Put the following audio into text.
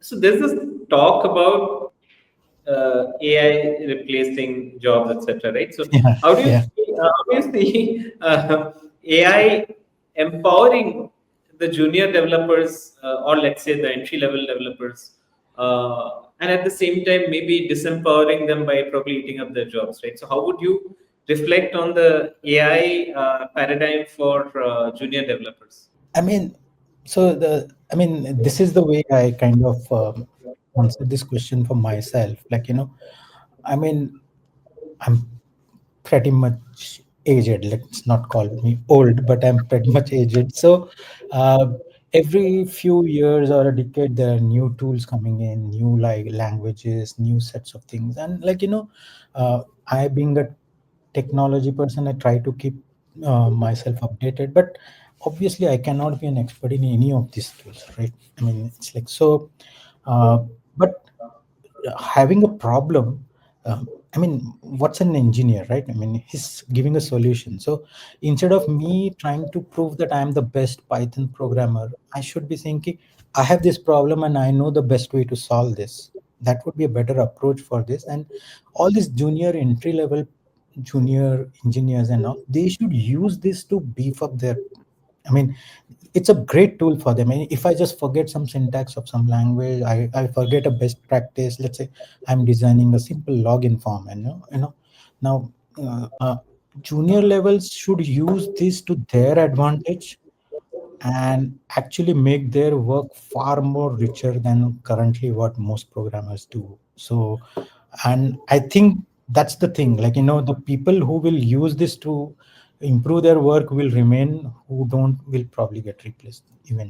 So there's this talk about AI replacing jobs, etc. Right? So Yeah, yeah. how do you see AI empowering the junior developers, or let's say the entry level developers, and at the same time maybe disempowering them by probably eating up their jobs, right? So how would you reflect on the AI paradigm for junior developers? I mean, this is the way I kind of answer this question for myself. Like, I mean, I'm pretty much aged. Let's not call me old, but I'm pretty much aged. So, uh, every few years or a decade, there are new tools coming in, new like languages, new sets of things, and I being a technology person, I try to keep myself updated. But obviously, I cannot be an expert in any of these tools, right? I mean, it's like so. Uh, but having a problem, I mean, what's an engineer, right? I mean, he's giving a solution. So instead of me trying to prove that I'm the best Python programmer, I should be thinking, I have this problem and I know the best way to solve this. That would be a better approach for this. And all these junior entry level junior engineers and all, they should use this to beef up their, I mean, it's a great tool for them. And if I just forget some syntax of some language, I forget a best practice. Let's say I'm designing a simple login form, and now junior levels should use this to their advantage and actually make their work far more richer than currently what most programmers do. So, and I think that's the thing. Like, the people who will use this to improve their work will remain. Who don't will probably get replaced eventually.